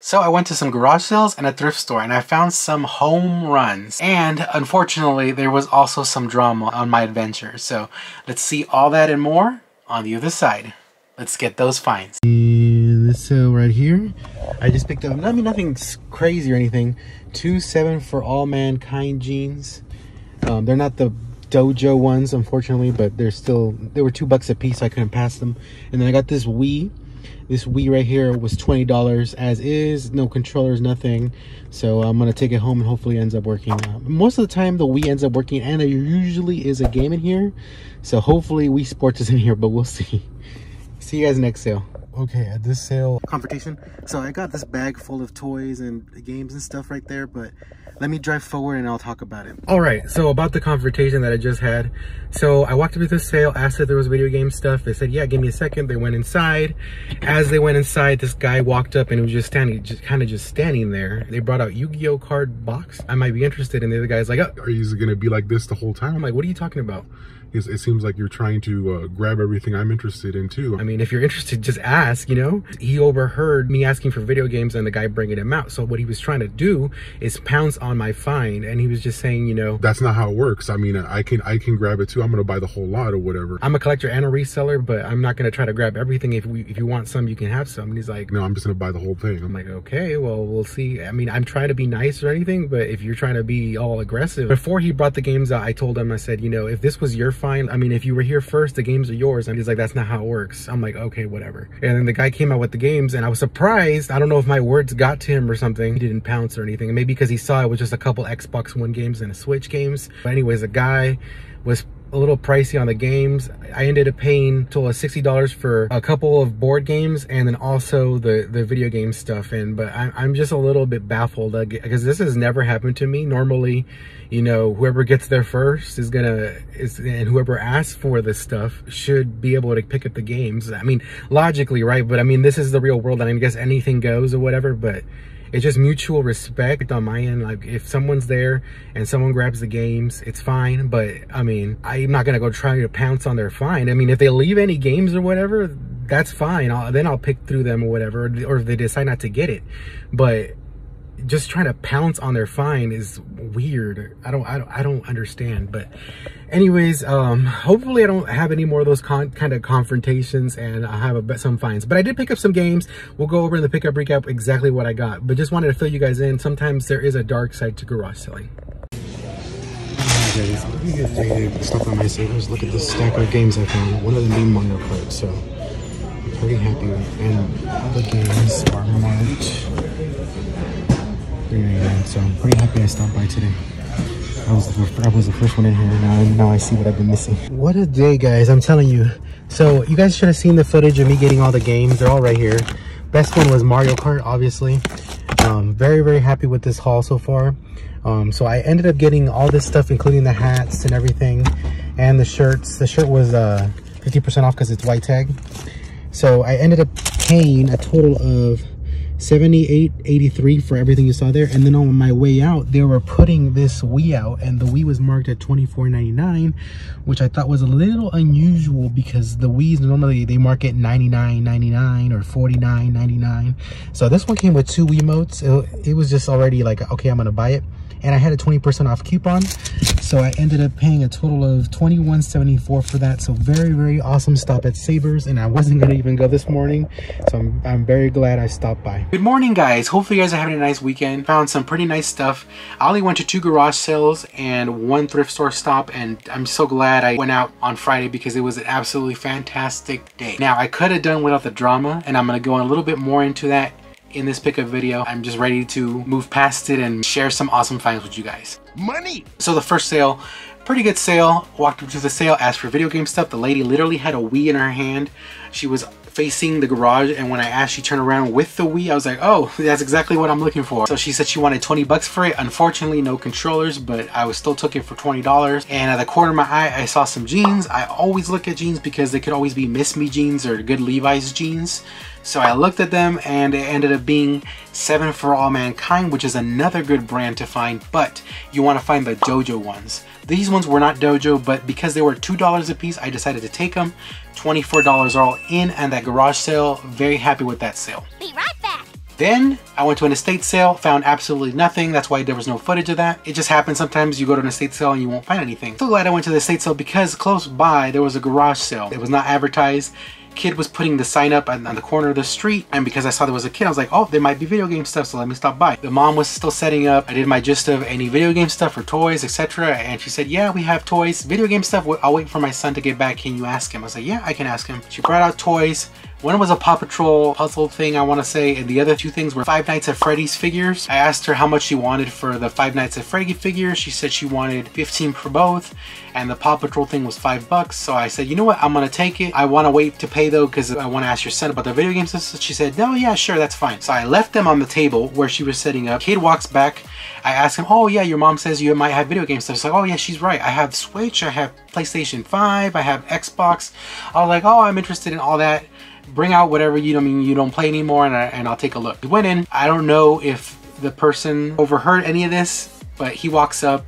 So I went to some garage sales and a thrift store and I found some home runs. And unfortunately, there was also some drama on my adventure. So let's see all that and more on the other side. Let's get those finds. And this sale right here, I just picked up, nothing crazy or anything, 2.7 for all mankind jeans. They're not the dojo ones, unfortunately, but they were $2 a piece, so I couldn't pass them. And then I got this Wii. This Wii right here was $20 as is, no controllers, nothing. So I'm gonna take it home and hopefully it ends up working. Most of the time the Wii ends up working, and there usually is a game in here. So hopefully Wii Sports is in here, but we'll see. See you guys next sale. Okay, at this sale confrontation, so I got this bag full of toys and games and stuff right there, but let me drive forward and I'll talk about it. All right, so about the confrontation that I just had. So I walked up to the sale, asked if there was video game stuff. They said, yeah, give me a second. They went inside. As they went inside, this guy walked up and he was just standing, just standing there. They brought out Yu-Gi-Oh card box. I might be interested. And the other guy's like, oh. Are you gonna be like this the whole time? I'm like, what are you talking about? It seems like you're trying to grab everything I'm interested in too. I mean, if you're interested, just ask, you know? He overheard me asking for video games and the guy bringing him out. So what he was trying to do is pounce on my find. And he was just saying, you know, that's not how it works. I mean, I can grab it too. I'm gonna buy the whole lot or whatever. I'm a collector and a reseller, but I'm not gonna try to grab everything. If you want some, you can have some. And he's like, no, I'm just gonna buy the whole thing. I'm like, okay, well, we'll see. I mean, I'm trying to be nice or anything, but if you're trying to be all aggressive. Before he brought the games out, I told him, I said, you know, if this was your find, I mean, if you were here first, the games are yours. And he's like, that's not how it works. I'm like, okay, whatever. And then the guy came out with the games and I was surprised. I don't know if my words got to him or something. He didn't pounce or anything. And maybe because he saw it was just a couple Xbox One games and a Switch games. But anyways, the guy was a little pricey on the games. I ended up paying a total of $60 for a couple of board games and then also the video game stuff. But I'm just a little bit baffled because this has never happened to me. Normally, you know, whoever gets there first and whoever asks for this stuff should be able to pick up the games. I mean, logically, right? But I mean, this is the real world and I guess anything goes or whatever, but it's just mutual respect on my end. Like if someone's there and someone grabs the games, it's fine. But I mean, I'm not gonna go try to pounce on their find. I mean, if they leave any games or whatever, that's fine. Then I'll pick through them or whatever, or if they decide not to get it. But just trying to pounce on their find is weird. I don't understand. But anyways, hopefully I don't have any more of those kind of confrontations and I'll have some finds. But I did pick up some games. We'll go over in the pickup recap exactly what I got. But just wanted to fill you guys in. Sometimes there is a dark side to garage selling. Guys, let me get dated stuff on my savers. Look at this stack of games I found. One of them being Mario Kart, so I'm pretty happy with. And all the games are marked. So I'm pretty happy I stopped by today. I was the first one in here. Now I see what I've been missing. What a day, guys! I'm telling you. So you guys should have seen the footage of me getting all the games. They're all right here. Best one was Mario Kart, obviously. Very happy with this haul so far. So I ended up getting all this stuff, including the hats and everything, and the shirts. The shirt was 50% off because it's white tag. So I ended up paying a total of $78.83 for everything you saw there. And then on my way out, they were putting this Wii out, and the Wii was marked at $24.99, which I thought was a little unusual because the Wii's normally they mark it $99.99 or $49.99. So this one came with 2 Wiimotes. It was just already like, okay, I'm gonna buy it. And I had a 20% off coupon, so I ended up paying a total of $21.74 for that. So very awesome stop at Savers, and I wasn't gonna even go this morning, so I'm very glad I stopped by. Good morning, guys. Hopefully you guys are having a nice weekend. Found some pretty nice stuff. I only went to 2 garage sales and 1 thrift store stop, and I'm so glad I went out on Friday because it was an absolutely fantastic day. Now I could have done without the drama, and I'm gonna go a little bit more into that in this pickup video. I'm just ready to move past it and share some awesome finds with you guys. Money! So the first sale, pretty good sale. Walked up to the sale, asked for video game stuff. The lady literally had a Wii in her hand. She was facing the garage, and when I asked, she turned around with the Wii. I was like, oh, that's exactly what I'm looking for. So she said she wanted 20 bucks for it. Unfortunately, no controllers, but I still took it for $20. And at the corner of my eye, I saw some jeans. I always look at jeans because they could always be Miss Me jeans or good Levi's jeans. So I looked at them, and it ended up being 7 for All Mankind, which is another good brand to find, but you want to find the dojo ones. These ones were not dojo, but because they were $2 a piece, I decided to take them. $24 all in, and that garage sale, very happy with that sale. Be right back. Then I went to an estate sale, found absolutely nothing. That's why there was no footage of that. It just happens sometimes you go to an estate sale and you won't find anything. So glad I went to the estate sale because close by there was a garage sale. It was not advertised. Kid was putting the sign up on the corner of the street, and because I saw there was a kid, I was like, oh, there might be video game stuff, so let me stop by. The mom was still setting up. I did my gist of any video game stuff or toys, etc. And she said, yeah, we have toys. Video game stuff, I'll wait for my son to get back. Can you ask him? I was like, yeah, I can ask him. She brought out toys. One was a Paw Patrol puzzle thing, I want to say, and the other two things were Five Nights at Freddy's figures. I asked her how much she wanted for the Five Nights at Freddy figures. She said she wanted 15 for both, and the Paw Patrol thing was $5. So I said, you know what, I'm gonna take it. I want to wait to pay though, because I want to ask your son about the video games. So she said, no, yeah, sure, that's fine. So I left them on the table where she was setting up. Kid walks back. I asked him, oh yeah, your mom says you might have video game stuff. She's like, oh yeah, she's right. I have Switch, I have PlayStation 5, I have Xbox. I was like, oh, I'm interested in all that. Bring out whatever you don't play anymore, and I'll take a look. We went in. I don't know if the person overheard any of this, but he walks up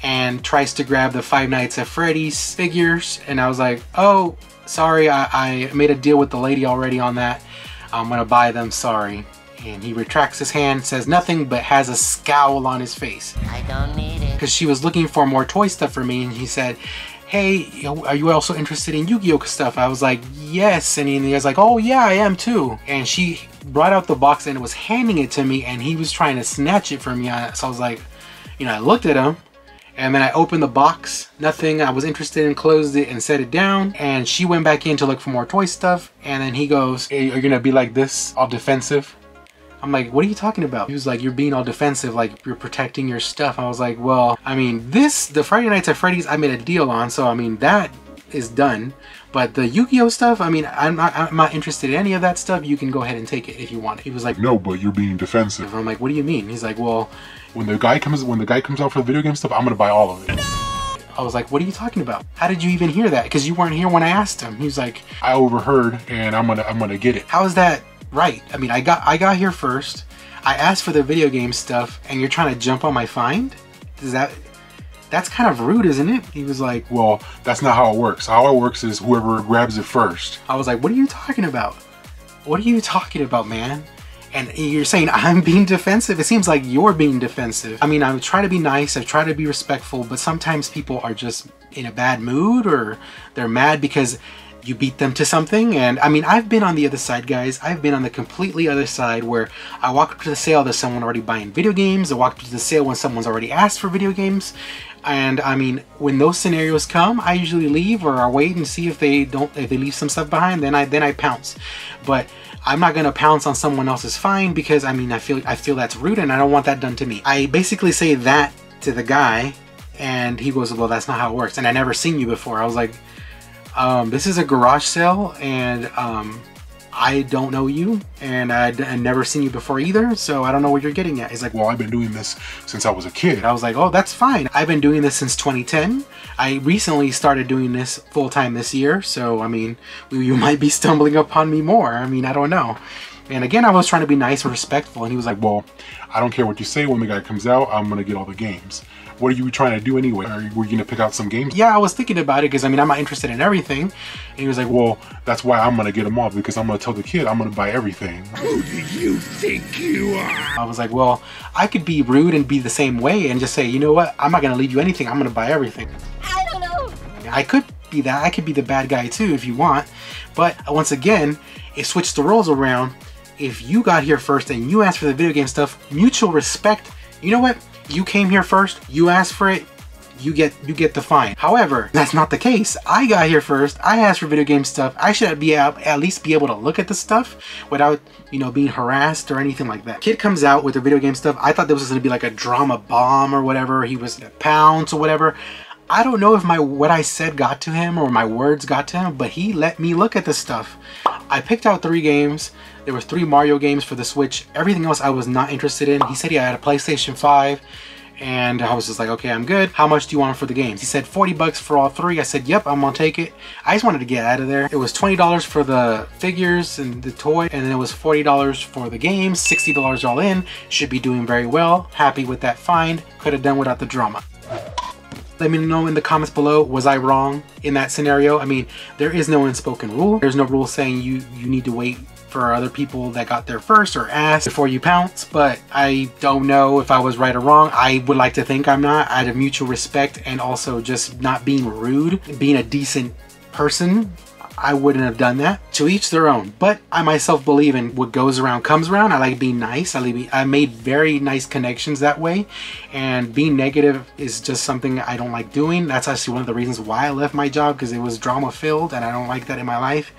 and tries to grab the Five Nights at Freddy's figures, and I was like, oh, sorry, I made a deal with the lady already on that. I'm gonna buy them, sorry. And he retracts his hand, says nothing, but has a scowl on his face. I don't need it. Because she was looking for more toy stuff for me, and he said, hey, are you also interested in Yu-Gi-Oh stuff? I was like, yes. And he was like, oh yeah, I am too. And she brought out the box and was handing it to me, and he was trying to snatch it from me. So I was like, I looked at him, and then I opened the box, nothing I was interested in, closed it and set it down. And she went back in to look for more toy stuff. And then he goes, hey, are you gonna be like this, all defensive? I'm like, what are you talking about? He was like, you're being all defensive, like you're protecting your stuff. I was like, well, I mean, the Friday Nights at Freddy's, I made a deal on, so I mean, that is done. But the Yu-Gi-Oh stuff, I mean, I'm not interested in any of that stuff. You can go ahead and take it if you want it. He was like, no, but you're being defensive. I'm like, what do you mean? He's like, well, when the guy comes out for the video game stuff, I'm gonna buy all of it. I was like, what are you talking about? How did you even hear that? Because you weren't here when I asked him. He was like, I overheard, and I'm gonna get it. How is that right? I mean, I got here first. I asked for the video game stuff, and you're trying to jump on my find? That's kind of rude, isn't it? He was like, well, that's not how it works. How it works is whoever grabs it first. I was like, what are you talking about? What are you talking about, man? And you're saying I'm being defensive? It seems like you're being defensive. I mean, I try to be nice, I try to be respectful, but sometimes people are just in a bad mood, or they're mad because you beat them to something. And I mean, I've been on the other side, guys. I've been on the completely other side where I walk up to the sale, there's someone already buying video games. I walk up to the sale when someone's already asked for video games. And I mean, when those scenarios come, I usually leave, or I wait and see if they leave some stuff behind, then I pounce. But I'm not gonna pounce on someone else's find, because I mean, I feel that's rude, and I don't want that done to me. I basically say that to the guy, and he goes, well, that's not how it works, and I never seen you before. I was like, this is a garage sale, and I don't know you, and I'd never seen you before either, so I don't know what you're getting at. He's like, well, I've been doing this since I was a kid. I was like, oh, that's fine. I've been doing this since 2010. I recently started doing this full-time this year, so I mean, you might be stumbling upon me more. I mean, I don't know. And again, I was trying to be nice and respectful, and he was like, well, I don't care what you say. When the guy comes out, I'm gonna get all the games. What are you trying to do anyway? Were you gonna pick out some games? Yeah, I was thinking about it, because I mean, I'm not interested in everything. And he was like, well, that's why I'm gonna get them all, because I'm gonna tell the kid I'm gonna buy everything. Who do you think you are? I was like, well, I could be rude and be the same way and just say, you know what, I'm not gonna leave you anything, I'm gonna buy everything. I don't know. I could be that. I could be the bad guy too if you want. But once again, it switched the roles around. If you got here first and you asked for the video game stuff, mutual respect. You know what? You came here first, you asked for it, you get the fine. However, that's not the case. I got here first, I asked for video game stuff. I should at least be able to look at the stuff without, being harassed or anything like that. Kid comes out with the video game stuff. I thought this was gonna be like a drama bomb or whatever. He was gonna pounce or whatever. I don't know if what I said got to him or my words got to him, but he let me look at the stuff. I picked out 3 games. There were 3 Mario games for the Switch. Everything else I was not interested in. He said he had a PlayStation 5, and I was just like, okay, I'm good. How much do you want for the games? He said 40 bucks for all 3. I said, yep, I'm gonna take it. I just wanted to get out of there. It was $20 for the figures and the toy, and then it was $40 for the games, $60 all in. Should be doing very well. Happy with that find. Could have done without the drama. Let me know in the comments below, was I wrong in that scenario? I mean, there is no unspoken rule. There's no rule saying you need to wait for other people that got there first or asked before you pounce, but I don't know if I was right or wrong. I would like to think I'm not, out of mutual respect and also just not being rude, being a decent person. I wouldn't have done that. To each their own, but I myself believe in what goes around comes around. I like being nice. I made very nice connections that way, and being negative is just something I don't like doing. That's actually one of the reasons why I left my job, because it was drama filled and I don't like that in my life.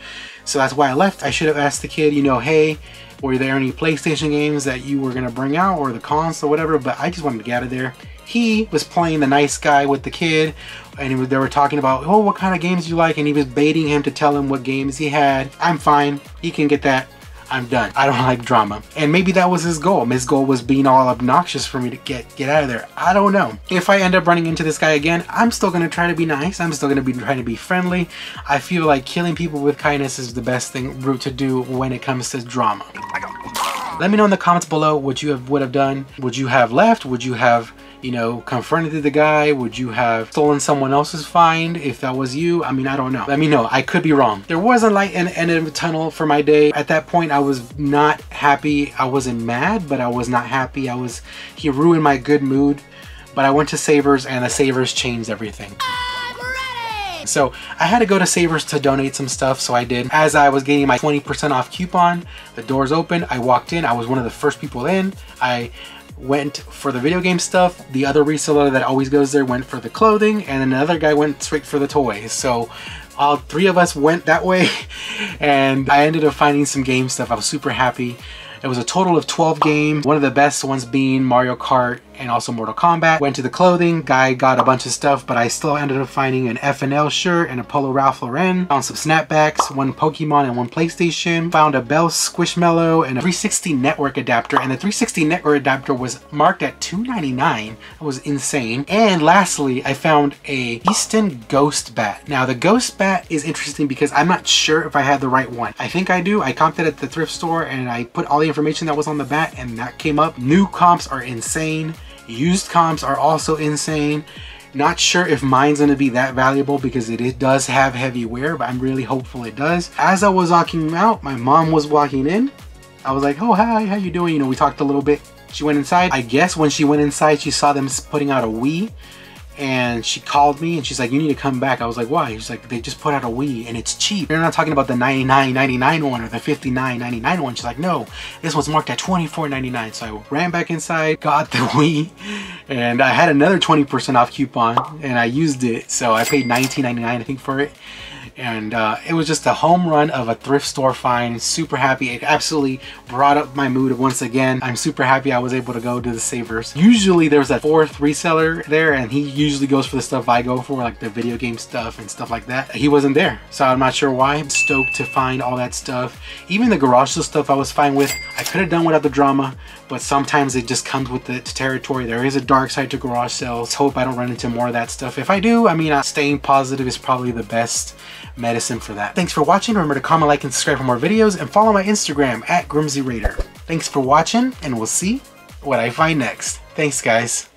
So that's why I left. I should have asked the kid, you know, hey, were there any PlayStation games that you were gonna bring out, or the console or whatever, but I just wanted to get out of there. He was playing the nice guy with the kid, and they were talking about, oh, what kind of games you like, and he was baiting him to tell him what games he had. I'm fine, he can get that. I'm done. I don't like drama. And maybe that was his goal. His goal was being all obnoxious for me to get out of there. I don't know. If I end up running into this guy again, I'm still gonna try to be nice. I'm still gonna be trying to be friendly. I feel like killing people with kindness is the best route to do when it comes to drama. Let me know in the comments below what you would have done. Would you have left? Would you have, you know, confronted the guy? Would you have stolen someone else's find if that was you? I mean, I don't know. Let me know. I could be wrong. There was a light in the end of the tunnel for my day. At that point, I was not happy. I wasn't mad, but I was not happy. He ruined my good mood. But I went to Savers, and the Savers changed everything. So I had to go to Savers to donate some stuff, so I did. As I was getting my 20% off coupon, the doors opened, I walked in, I was one of the first people in. I went for the video game stuff. The other reseller that always goes there went for the clothing, and another guy went straight for the toys. So all three of us went that way, and I ended up finding some game stuff. I was super happy. It was a total of 12 games, one of the best ones being Mario Kart and also Mortal Kombat. Went to the clothing, guy got a bunch of stuff, but I still ended up finding an FNL shirt and a Polo Ralph Lauren. Found some snapbacks, one Pokemon and one PlayStation. Found a Bell Squishmallow and a 360 network adapter, and the 360 network adapter was marked at $2.99. That was insane. And lastly, I found a Easton Ghost Bat. Now the Ghost Bat is interesting because I'm not sure if I had the right one. I think I do. I comped it at the thrift store and I put all the information that was on the bat and that came up. New comps are insane. Used comps are also insane. Not sure if mine's gonna be that valuable because it does have heavy wear, but I'm really hopeful it does. As I was walking out, my mom was walking in. I was like, oh, hi, how you doing? You know, we talked a little bit. She went inside. I guess when she went inside, she saw them putting out a Wii, and she called me and she's like, you need to come back. I was like, why? She's like, they just put out a Wii and it's cheap. They're not talking about the $99.99 one or the $59.99 one. She's like, no, this one's marked at $24.99. So I ran back inside, got the Wii, and I had another 20% off coupon and I used it. So I paid $19.99 I think for it. And it was just a home run of a thrift store find. Super happy. It absolutely brought up my mood once again. I'm super happy I was able to go to the Savers. Usually there's a fourth reseller there, and he usually goes for the stuff I go for, like the video game stuff and stuff like that. He wasn't there, so I'm not sure why. I'm stoked to find all that stuff. Even the garage sale stuff I was fine with. I could have done without the drama, but sometimes it just comes with the territory. There is a dark side to garage sales. Let's hope I don't run into more of that stuff. If I do, I mean, staying positive is probably the best medicine for that. Thanks for watching. Remember to comment, like, and subscribe for more videos, and follow my Instagram at GrimzyRaider. Thanks for watching, and we'll see what I find next. Thanks, guys.